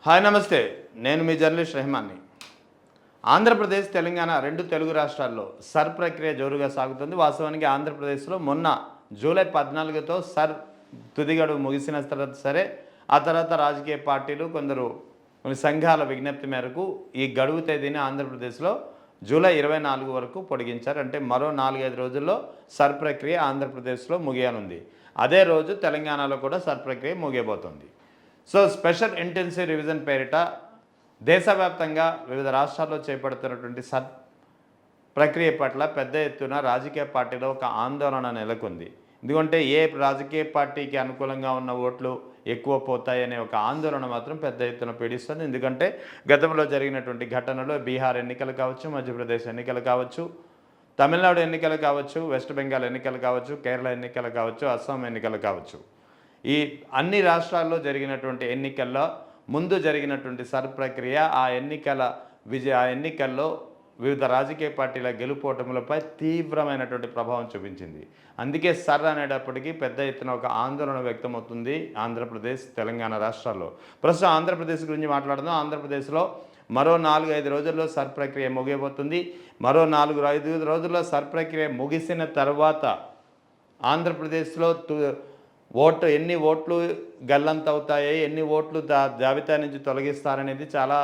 Hi నమస్తే. నేను మీ journalist రెహమాన్ని. Andhra Pradesh, Telangana రెండు తెలుగు రాష్ట్రాల్లో సర్ ప్రక్రియ జోరుగా సాగుతుంది. వాస్తవానికి ఆంధ్రప్రదేశ్లో మొన్న జూలై 14తో సర్ తుది గడువు ముగిసిన తర్వాత సరే, ఆ తర్వాత రాజకీయ పార్టీలు కొన్ని సంఘాల విజ్ఞప్తి మేరకు ఈ గడువు తేదీని ఆంధ్రప్రదేశ్లో జూలై 24 వరకు పొడిగించారు. అంటే మరో 4-5 రోజుల్లో సర్ ప్రక్రియ ఆంధ్రప్రదేశ్లో ముగియనుంది. అదే రోజు తెలంగాణలో కూడా సర్ ప్రక్రియ ముగియబోతోంది. సో స్పెషల్ ఇంటెన్సివ్ రివిజన్ పేరిట దేశవ్యాప్తంగా వివిధ రాష్ట్రాల్లో చేపడుతున్నటువంటి ప్రక్రియ పట్ల పెద్ద ఎత్తున రాజకీయ పార్టీలో ఒక ఆందోళన నెలకొంది. ఎందుకంటే ఏ రాజకీయ పార్టీకి అనుకూలంగా ఉన్న ఓట్లు ఎక్కువ పోతాయనే ఒక ఆందోళన మాత్రం పెద్ద ఎత్తున పీడిస్తుంది. ఎందుకంటే గతంలో జరిగినటువంటి ఘటనలో బీహార్ ఎన్నికలు కావచ్చు, మధ్యప్రదేశ్ ఎన్నికలు కావచ్చు, తమిళనాడు ఎన్నికలు కావచ్చు, వెస్ట్ బెంగాల్ ఎన్నికలు కావచ్చు, కేరళ ఎన్నికలు కావచ్చు, అస్సాం ఎన్నికలు కావచ్చు, ఈ అన్ని రాష్ట్రాల్లో జరిగినటువంటి ఎన్నికల్లో ముందు జరిగినటువంటి సర్ ప్రక్రియ ఆ ఎన్నికల్లో వివిధ రాజకీయ పార్టీల గెలుపోటములపై తీవ్రమైనటువంటి ప్రభావం చూపించింది. అందుకే సర్ అనేటప్పటికీ పెద్ద ఎత్తున ఒక ఆందోళన వ్యక్తమవుతుంది ఆంధ్రప్రదేశ్, తెలంగాణ రాష్ట్రాల్లో. ప్రస్తుతం ఆంధ్రప్రదేశ్ గురించి మాట్లాడుతున్నాం. ఆంధ్రప్రదేశ్లో మరో 4-5 రోజుల్లో సర్ ప్రక్రియ ముగియబోతుంది. మరో 4-5 రోజుల్లో సర్ ప్రక్రియ ముగిసిన తర్వాత ఆంధ్రప్రదేశ్లో ఎన్ని ఓట్లు గల్లంతవుతాయి, ఎన్ని ఓట్లు జాబితా నుంచి తొలగిస్తారనేది చాలా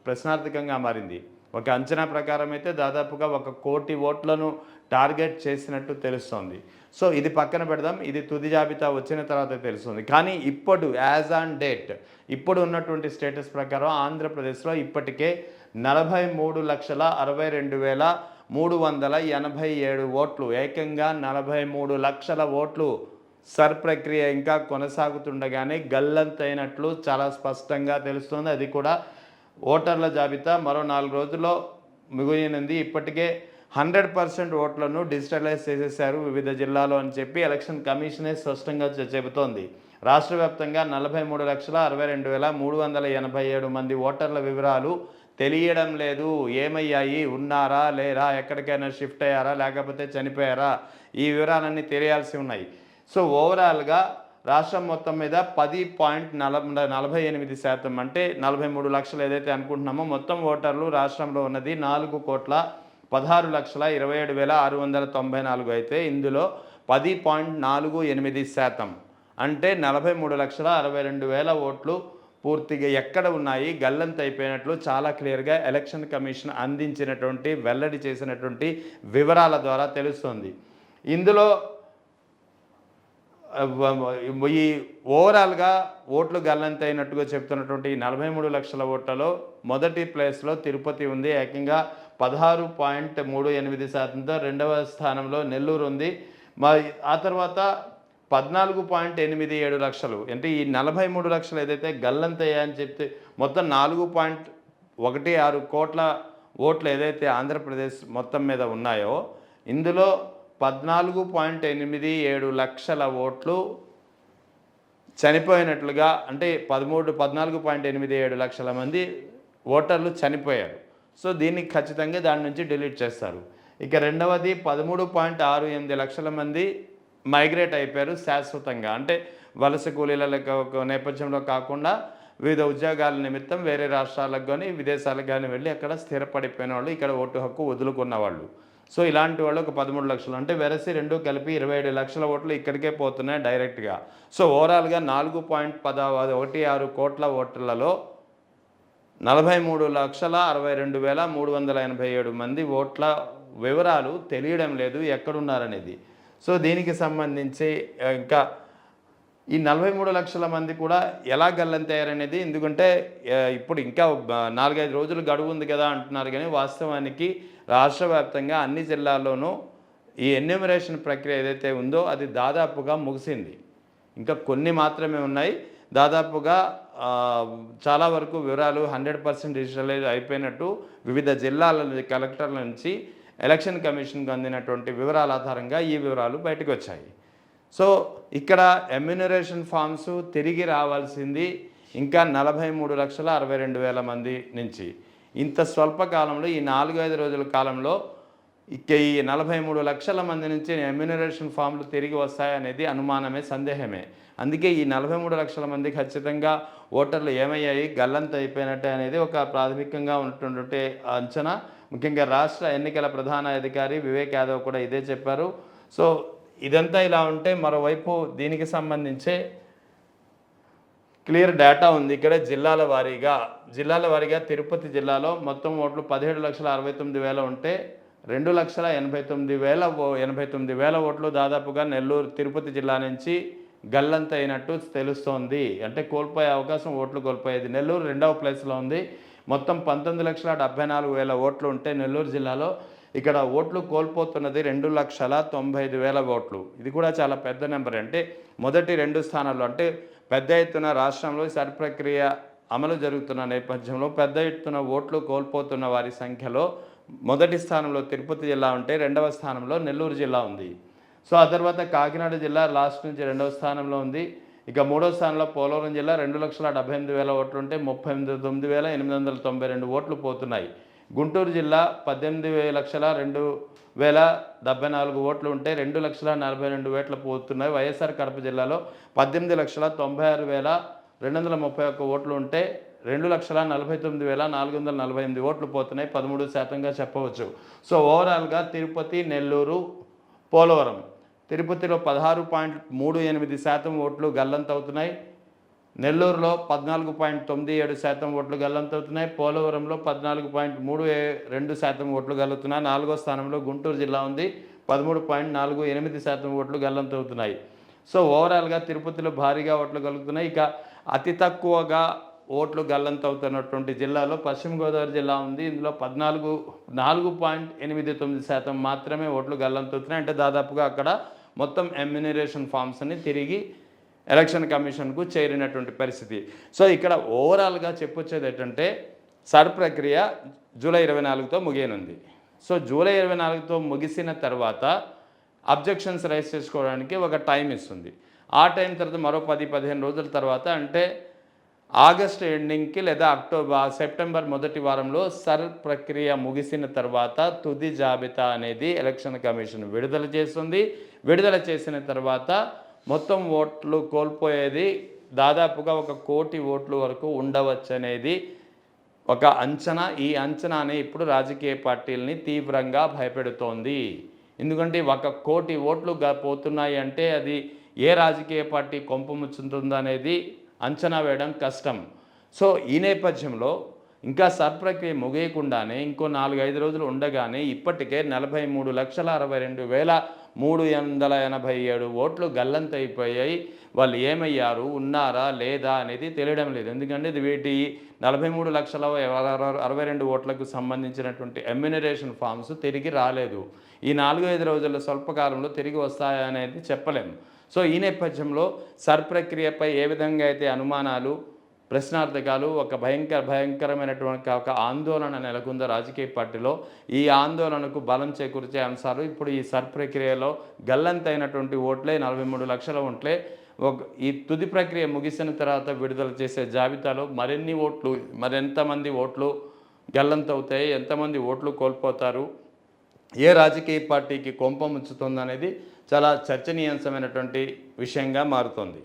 ప్రశ్నార్థకంగా మారింది. ఒక అంచనా ప్రకారం అయితే దాదాపుగా 1 కోటి ఓట్లను టార్గెట్ చేసినట్టు తెలుస్తోంది. సో ఇది పక్కన పెడదాం, ఇది తుది జాబితా వచ్చిన తర్వాత తెలుస్తుంది. కానీ ఇప్పుడు యాజ్ ఆన్ డేట్ ఇప్పుడు ఉన్నటువంటి స్టేటస్ ప్రకారం ఆంధ్రప్రదేశ్లో ఇప్పటికే 43,62,387 ఓట్లు, ఏకంగా 43 లక్షల ఓట్లు సర్ ప్రక్రియ ఇంకా కొనసాగుతుండగానే గల్లంతైనట్లు చాలా స్పష్టంగా తెలుస్తుంది. అది కూడా ఓటర్ల జాబితా మరో 4 రోజుల్లో ముగియనుంది. ఇప్పటికే 100% ఓట్లను డిజిటలైజ్ చేసేశారు వివిధ జిల్లాలో అని చెప్పి ఎలక్షన్ కమిషనే స్పష్టంగా చెబుతోంది. రాష్ట్ర వ్యాప్తంగా 43,62,387 మంది ఓటర్ల వివరాలు తెలియడం లేదు. ఏమయ్యాయి, ఉన్నారా లేరా, ఎక్కడికైనా షిఫ్ట్ అయ్యారా, లేకపోతే చనిపోయారా, ఈ వివరాలన్నీ తెలియాల్సి ఉన్నాయి. సో ఓవరాల్గా రాష్ట్రం మొత్తం మీద 10.48% అంటే 43 లక్షలు ఏదైతే అనుకుంటున్నామో మొత్తం ఓటర్లు రాష్ట్రంలో ఉన్నది 4,16,27,694 అయితే ఇందులో 10.48% అంటే 43,62,000 ఓట్లు పూర్తిగా ఎక్కడ ఉన్నాయి, గల్లంత అయిపోయినట్లు చాలా క్లియర్గా ఎలక్షన్ కమిషన్ అందించినటువంటి వెల్లడి చేసినటువంటి వివరాల ద్వారా తెలుస్తుంది. ఇందులో ఈ ఓవరాల్గా ఓట్లు గల్లంతైనట్టుగా చెప్తున్నటువంటి 43 లక్షల ఓట్లలో మొదటి ప్లేస్లో తిరుపతి ఉంది, ఏకంగా 16.38%తో. రెండవ స్థానంలో నెల్లూరు ఉంది. ఆ తర్వాత 14.87 లక్షలు అంటే ఈ 43 లక్షలు ఏదైతే గల్లంతయ్యాయని చెప్తే మొత్తం 4.16 కోట్ల ఓట్లు ఏదైతే ఆంధ్రప్రదేశ్ మొత్తం మీద ఉన్నాయో ఇందులో 14.87 లక్షల ఓట్లు చనిపోయినట్లుగా, అంటే 14.87 లక్షల మంది ఓటర్లు చనిపోయారు. సో దీన్ని ఖచ్చితంగా దాని నుంచి డిలీట్ చేస్తారు. ఇక రెండవది 13.68 లక్షల మంది మైగ్రేట్ అయిపోయారు శాశ్వతంగా, అంటే వలస కూలీల నేపథ్యంలో కాకుండా వివిధ ఉద్యోగాల నిమిత్తం వేరే రాష్ట్రాలకు కానీ విదేశాలకు కానీ వెళ్ళి అక్కడ స్థిరపడిపోయిన వాళ్ళు, ఇక్కడ ఓటు హక్కు వదులుకున్న వాళ్ళు. సో ఇలాంటి వాళ్ళు ఒక 13 లక్షలు, అంటే వెరసి రెండు కలిపి 27 లక్షల ఓట్లు ఇక్కడికే పోతున్నాయి డైరెక్ట్గా. సో ఓవరాల్గా 4.16 కోట్ల ఓట్లలో 43,62,387 మంది ఓట్ల వివరాలు తెలియడం లేదు, ఎక్కడున్నారనేది. సో దీనికి సంబంధించి ఇంకా ఈ 43 లక్షల మంది కూడా ఎలా గల్లంతయ్యారనేది, ఎందుకంటే ఇప్పుడు ఇంకా 4-5 రోజులు గడువు ఉంది కదా అంటున్నారు, కానీ వాస్తవానికి రాష్ట్ర వ్యాప్తంగా అన్ని జిల్లాల్లోనూ ఈ ఎన్యూమరేషన్ ప్రక్రియ ఏదైతే ఉందో అది దాదాపుగా ముగిసింది. ఇంకా కొన్ని మాత్రమే ఉన్నాయి. దాదాపుగా చాలా వరకు వివరాలు 100% డిజిటలైజ్ అయిపోయినట్టు వివిధ జిల్లాల కలెక్టర్ల నుంచి ఎలక్షన్ కమిషన్కి అందినటువంటి వివరాల ఆధారంగా ఈ వివరాలు బయటకు వచ్చాయి. సో ఇక్కడ ఎమ్యూనరేషన్ ఫామ్స్ తిరిగి రావాల్సింది ఇంకా 43,62,000 మంది నుంచి. ఇంత స్వల్ప కాలంలో ఈ 4-5 రోజుల కాలంలో ఇక ఈ 43 లక్షల మంది నుంచి ఎమ్యూనరేషన్ ఫామ్లు తిరిగి వస్తాయనేది అనుమానమే, సందేహమే. అందుకే ఈ 43 లక్షల మంది ఖచ్చితంగా ఓటర్లు ఏమయ్యాయి, గల్లంత అయిపోయినట్టే అనేది ఒక ప్రాథమికంగా ఉన్నటువంటి అంచనా. ముఖ్యంగా రాష్ట్ర ఎన్నికల ప్రధాన అధికారి వివేక్ యాదవ్ కూడా ఇదే చెప్పారు. సో ఇదంతా ఇలా ఉంటే మరోవైపు దీనికి సంబంధించే క్లియర్ డేటా ఉంది. ఇక్కడ జిల్లాల వారీగా తిరుపతి జిల్లాలో మొత్తం ఓట్లు 17,69,000 ఉంటే 2,89,000 ఓట్లు దాదాపుగా నెల్లూరు తిరుపతి జిల్లా నుంచి గల్లంత అయినట్టు తెలుస్తోంది. అంటే కోల్పోయే అవకాశం, ఓట్లు కోల్పోయేది. నెల్లూరు రెండవ ప్లేస్లో ఉంది. మొత్తం 19,74,000 ఓట్లు ఉంటే నెల్లూరు జిల్లాలో ఇక్కడ ఓట్లు కోల్పోతున్నది 2,95,000 ఓట్లు. ఇది కూడా చాలా పెద్ద నెంబర్. అంటే మొదటి 2 స్థానాల్లో అంటే పెద్ద ఎత్తున రాష్ట్రంలో సర్ ప్రక్రియ అమలు జరుగుతున్న నేపథ్యంలో పెద్ద ఎత్తున ఓట్లు కోల్పోతున్న వారి సంఖ్యలో మొదటి స్థానంలో తిరుపతి జిల్లా ఉంటే రెండవ స్థానంలో నెల్లూరు జిల్లా ఉంది. సో ఆ తర్వాత కాకినాడ జిల్లా లాస్ట్ నుంచి రెండవ స్థానంలో ఉంది. ఇక మూడవ స్థానంలో పోలవరం జిల్లా 2,78,000 ఓట్లు ఉంటే 39,892 ఓట్లు పోతున్నాయి. గుంటూరు జిల్లా 18,02,074 ఓట్లు ఉంటే 2,42,000 పోతున్నాయి. వైఎస్ఆర్ కడప జిల్లాలో 18,96,231 ఓట్లు ఉంటే 2,49,448 ఓట్లు పోతున్నాయి. 13%గా చెప్పవచ్చు. సో ఓవరాల్గా తిరుపతి, నెల్లూరు, పోలవరం, తిరుపతిలో 16.38% ఓట్లు గల్లంతవుతున్నాయి. నెల్లూరులో 14.97% ఓట్లు గల్లంతవుతున్నాయి. పోలవరంలో 14.32% ఓట్లు గల్లుతున్నాయి. 4వ స్థానంలో గుంటూరు జిల్లా ఉంది. 13.48% ఓట్లు గల్లంతవుతున్నాయి. సో ఓవరాల్గా తిరుపతిలో భారీగా ఓట్లు గల్లుతున్నాయి. ఇక అతి తక్కువగా ఓట్లు గల్లంతవుతున్నటువంటి జిల్లాలో పశ్చిమ గోదావరి జిల్లా ఉంది. ఇందులో 4.89% మాత్రమే ఓట్లు గల్లంతవుతున్నాయి. అంటే దాదాపుగా అక్కడ మొత్తం ఎమ్యూనరేషన్ ఫామ్స్ని తిరిగి ఎలక్షన్ కమిషన్కు చేరినటువంటి పరిస్థితి. సో ఇక్కడ ఓవరాల్గా చెప్పొచ్చేది ఏంటంటే సర్ ప్రక్రియ జూలై 24తో ముగియనుంది. సో జూలై 24తో ముగిసిన తర్వాత అబ్జెక్షన్స్ రైజ్ చేసుకోవడానికి ఒక టైం ఇస్తుంది. ఆ టైం తర్వాత మరో 10-15 రోజుల తర్వాత అంటే ఆగస్టు ఎండింగ్కి లేదా సెప్టెంబర్ మొదటి వారంలో సర్ ప్రక్రియ ముగిసిన తర్వాత తుది జాబితా అనేది ఎలక్షన్ కమిషన్ విడుదల చేస్తుంది. విడుదల చేసిన తర్వాత మొత్తం ఓట్లు కోల్పోయేది దాదాపుగా 1 కోటి ఓట్లు వరకు ఉండవచ్చనేది ఒక అంచనా. ఈ అంచనానే ఇప్పుడు రాజకీయ పార్టీలని తీవ్రంగా భయపెడుతోంది. ఎందుకంటే 1 కోటి ఓట్లు పోతున్నాయి అంటే అది ఏ రాజకీయ పార్టీ కొంపముచ్చుతుందనేది అంచనా వేయడం కష్టం. సో ఈ నేపథ్యంలో ఇంకా సర్ ప్రక్రియ ముగియకుండానే ఇంకో 4-5 రోజులు ఉండగానే ఇప్పటికే 43,62,387 ఓట్లు గల్లంతైపోయాయి. వాళ్ళు ఏమయ్యారు, ఉన్నారా లేదా అనేది తెలియడం లేదు. ఎందుకంటే వీటి 43,62,000 ఓట్లకు సంబంధించినటువంటి ఎమ్యూనరేషన్ ఫామ్స్ తిరిగి రాలేదు. ఈ 4-5 రోజుల స్వల్పకాలంలో తిరిగి వస్తాయా అనేది చెప్పలేము. సో ఈ నేపథ్యంలో సర్ ప్రక్రియపై ఏ విధంగా అయితే అనుమానాలు, ప్రశ్నార్థకాలు, ఒక భయంకరమైనటువంటి ఒక ఆందోళన నెలకొందో రాజకీయ పార్టీలో, ఈ ఆందోళనకు బలం చేకూర్చే అంశాలు ఇప్పుడు ఈ సర్ ప్రక్రియలో గల్లంతైనటువంటి ఓట్లే 43 లక్షల ఓట్లే ఈ తుది ప్రక్రియ ముగిసిన తర్వాత విడుదల చేసే జాబితాలో మరెంతమంది ఓట్లు గల్లంతవుతాయి, ఎంతమంది ఓట్లు కోల్పోతారు, ఏ రాజకీయ పార్టీకి కొంప ముచ్చుతుందనేది చాలా చర్చనీయాంశమైనటువంటి విషయంగా మారుతోంది.